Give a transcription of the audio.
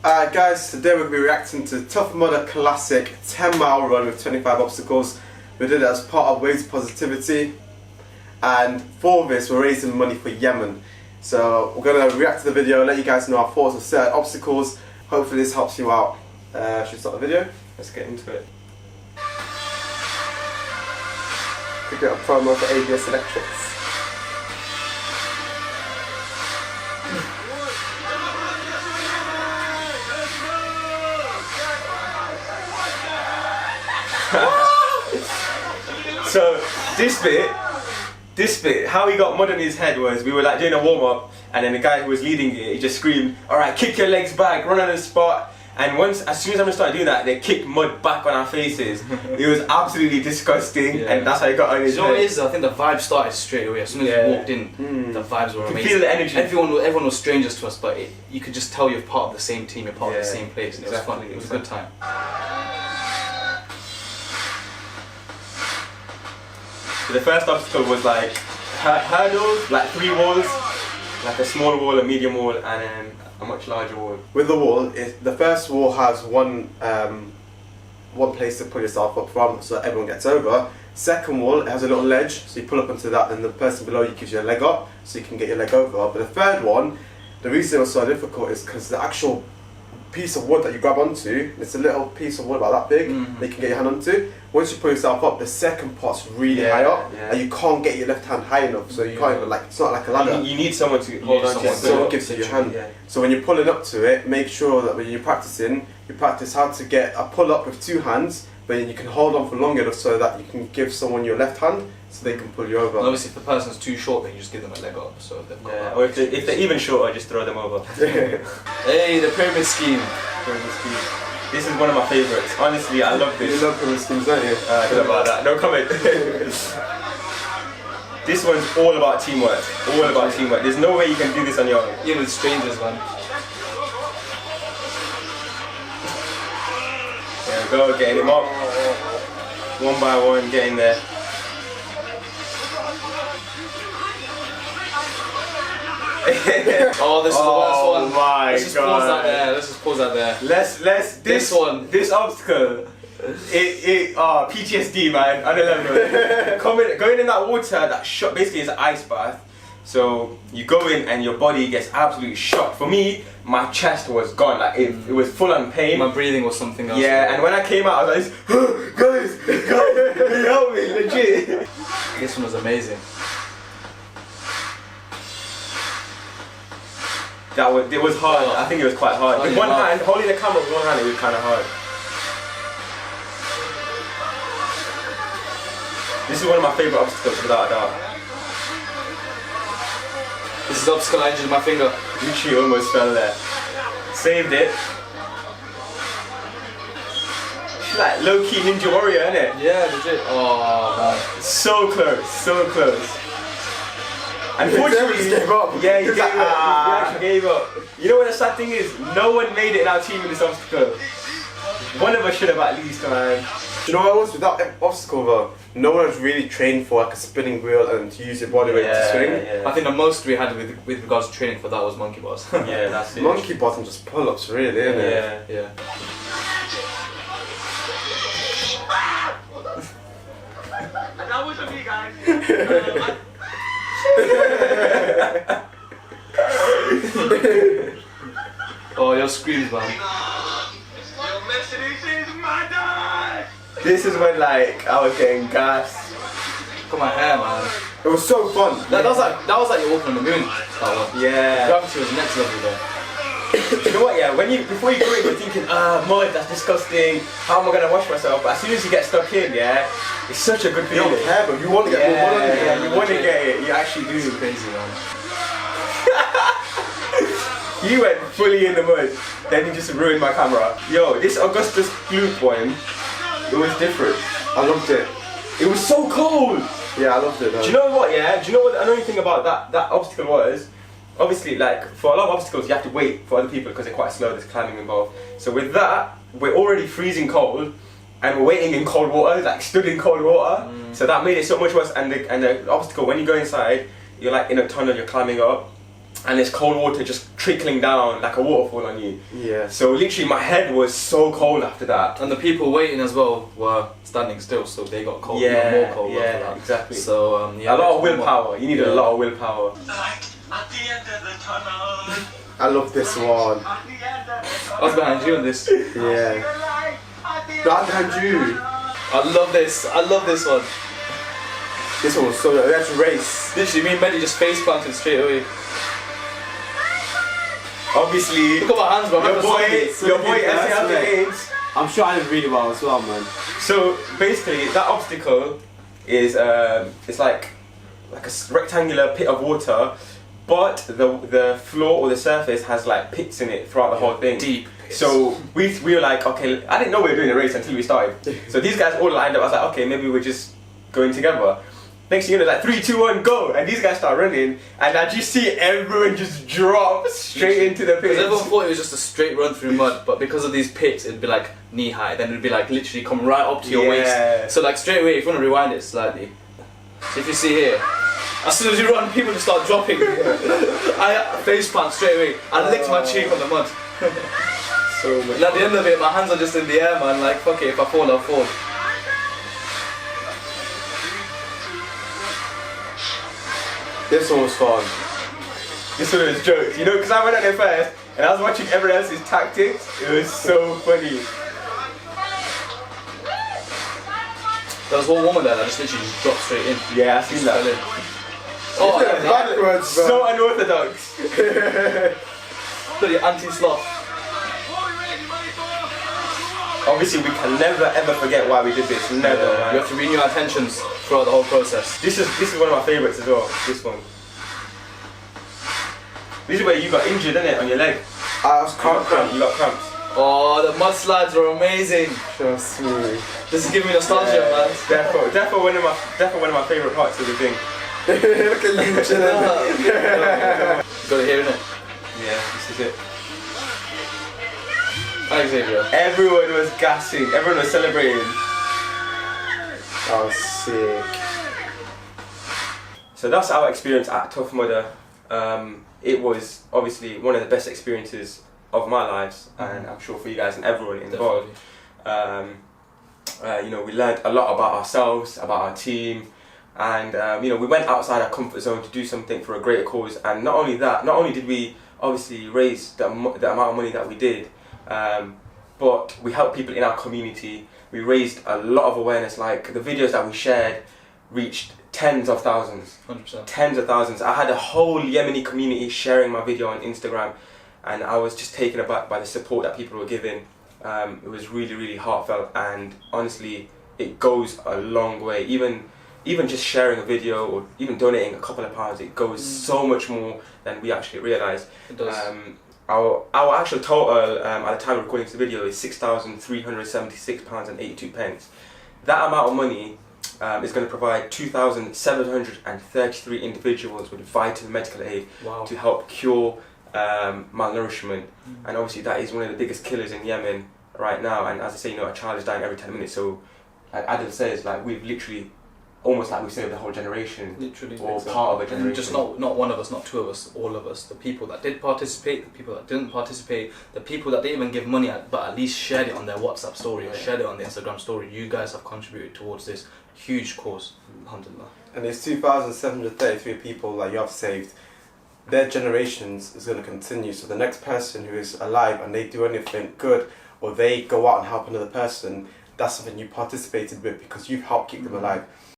Alright guys, today we'll be reacting to Tough Mudder Classic 10-mile run with 25 obstacles. We did it as part of Waves Positivity, and for this we're raising money for Yemen. So we're going to react to the video, let you guys know our thoughts on certain obstacles. Hopefully this helps you out. Should we start the video? Let's get into it. Quick little promo for ABS Electrics. So this bit, how he got mud on his head was, we were like doing a warm up, and then the guy who was leading it, he just screamed, "Alright, kick your legs back, run on the spot." And as soon as I started doing that, they kicked mud back on our faces. It was absolutely disgusting, and that's how he got on his head. You know what it is? I think the vibe started straight away. As soon as we walked in, the vibes were amazing. You feel the energy. Everyone was strangers to us, but you could just tell you're part of the same team, you're part of the same place, and it was fun. It was a good time. So the first obstacle was like hurdles, like 3 walls, like a small wall, a medium wall, and then a much larger wall. With the wall, the first wall has one place to pull yourself up from, so everyone gets over. Second wall, it has a little ledge, so you pull up onto that, and the person below you gives you a leg up, so you can get your leg over. But the third one, the reason it was so difficult is because the actual piece of wood that you grab onto, it's a little piece of wood about that big that you can get your hand onto. Once you pull yourself up, the second part's really high up, and you can't get your left hand high enough, so you can't even, like, it's not like a ladder. You need someone to hold on to it. Someone gives you your hand. So when you're pulling up to it, make sure that when you're practicing, you practice how to get a pull up with 2 hands, but you can hold on for long enough so that you can give someone your left hand so they can pull you over. And obviously if the person's too short, then you just give them a leg up, so they've got that. Or if they're even shorter, just throw them over. Hey, the pyramid scheme. This is one of my favourites. Honestly, I love this. You love pyramid schemes, don't you? I don't know about that. No comment. This one's all about teamwork. All about teamwork. There's no way you can do this on your own. Even with strangers, man. There we go, getting him up. One by one, getting there. Oh, this is the worst one. My Let's just pause that there. Let's just pause that there. This obstacle. PTSD, man. I don't know. Going in that water, that shot basically is an ice bath. So you go in and your body gets absolutely shocked. For me, my chest was gone. Like it was full on pain. My breathing was something else. Yeah, and when I came out, I was like, guys, help me, legit. This one was amazing. It was hard. I think it was quite hard. With one hand, holding the camera with one hand, it was kind of hard. This is one of my favourite obstacles, without a doubt. This is the obstacle I injured my finger. Gucci almost fell there. Saved it. She's like low-key Ninja Warrior, isn't it? Yeah, legit. Oh, man. So close, so close. Unfortunately, he gave up. Yeah, he actually gave up. You know what the sad thing is? No one made it in our team in this obstacle. One of us should have at least, man. Do you know what it was with that obstacle though? No one was really trained for like a spinning wheel and to use your body weight to swing. Yeah. I think the most we had with regards to training for that was monkey bars. Yeah, that's it. Monkey bars and just pull-ups, really, isn't it? Yeah. That wasn't me, guys. Oh, your screams, man. This is when like I was getting gassed. Look at my hair, man. It was so fun. That was like you're walking on the moon. That one. Yeah. Gravity was next level there. You know what? Yeah. Before you go in, you're thinking, mud, that's disgusting. How am I gonna wash myself? But as soon as you get stuck in, yeah, it's such a good You feeling. don't care, but you want to get more mud on it. Yeah, you want to get it. You actually do. It's crazy, man. You went fully in the mud, then you just ruined my camera. Yo, this Augustus Gloop one, it was different. I loved it. It was so cold. Yeah, I loved it though. Do you know what, yeah? Do you know what the annoying thing about that obstacle was? Obviously, like, for a lot of obstacles you have to wait for other people because they're quite slow, there's climbing involved. So with that, we're already freezing cold, and we're waiting in cold water, like stood in cold water. So that made it so much worse, and the obstacle, when you go inside, you're like in a tunnel, you're climbing up, and there's cold water just trickling down like a waterfall on you. Yeah. So literally my head was so cold after that. And the people waiting as well were standing still, so they got cold, Yeah, even more cold yeah, after that. exactly. So A lot of willpower. You needed a lot of willpower. Light at the end of the tunnel. I love this one. At the end of the tunnel. I was behind you on this. Yeah. Right behind you. I love this. I love this one. This one was so good. Let's race. Literally, me and Melly just face planted straight away. Obviously, Look at my hands, bro. your boy that's SL right. Games. I'm sure I did really well as well, man. So basically, that obstacle is it's like a rectangular pit of water, but the floor or the surface has like pits in it throughout the whole thing. Deep pits. So we were like, okay, I didn't know we were doing a race until we started. So these guys all lined up. I was like, okay, maybe we're just going together. Next thing you know, like 3, 2, 1, go! And these guys start running, and I just see everyone just drop straight into the Because pits. everyone thought it was just a straight run through mud, but because of these pits, it'd be like knee high, then it'd be like literally come right up to your Yeah. waist. So like straight away, if you want to rewind it slightly, so if you see here, as soon as you run, people just start dropping. I face plant straight away. I licked my cheek on the mud. So much. And at the end of it, my hands are just in the air, man. Like fuck it, if I fall, I'll fall. This one was fun. This one was jokes, you know, because I went out there first and I was watching everyone else's tactics. It was so funny. There was one woman there that just literally dropped straight in. Yeah, I seen Fell that. in. Oh, Yeah, backwards, bro. So unorthodox. bloody anti-sloth. Obviously, we can never ever forget why we did this. Never, You man. have to renew our attentions throughout the whole process. This is one of my favourites as well. This one. This is where you got injured, isn't it, on your leg? I was You got cramps. You got cramps. Oh, the mudslides were amazing. Trust me. This is giving me nostalgia, man. Definitely one of my favourite parts of the thing. Look at you chilling. Got it here, innit? Yeah, this is it. Thanks, Xavier. Everyone was gassing. Everyone was celebrating. That was sick. So that's our experience at Tough Mudder. It was obviously one of the best experiences of my lives, and I'm sure for you guys and everyone involved. You know, we learned a lot about ourselves, about our team, and you know, we went outside our comfort zone to do something for a greater cause. And not only that, not only did we obviously raise the amount of money that we did, but we helped people in our community. We raised a lot of awareness. Like the videos that we shared reached tens of thousands. 100%. Tens of thousands. I had a whole Yemeni community sharing my video on Instagram, and I was just taken aback by the support that people were giving. It was really, really heartfelt, and honestly, it goes a long way. Even just sharing a video or even donating a couple of pounds, it goes so much more than we actually realised. It does. Our actual total at the time of recording this video is £6,376.82. That amount of money is going to provide 2,733 individuals with vital medical aid to help cure malnourishment. And obviously that is one of the biggest killers in Yemen right now. And as I say, you know, a child is dying every 10 minutes. So like Adil says, like we've literally, almost like we saved the whole generation, Literally. or part of a generation. And just not one of us, not two of us, all of us. The people that did participate, the people that didn't participate, the people that didn't even give money but at least shared it on their WhatsApp story or shared it on their Instagram story. You guys have contributed towards this huge cause. Alhamdulillah. And there's 2,733 people that you have saved. Their generations is going to continue. So the next person who is alive and they do anything good, or they go out and help another person, that's something you participated with because you've helped keep them alive.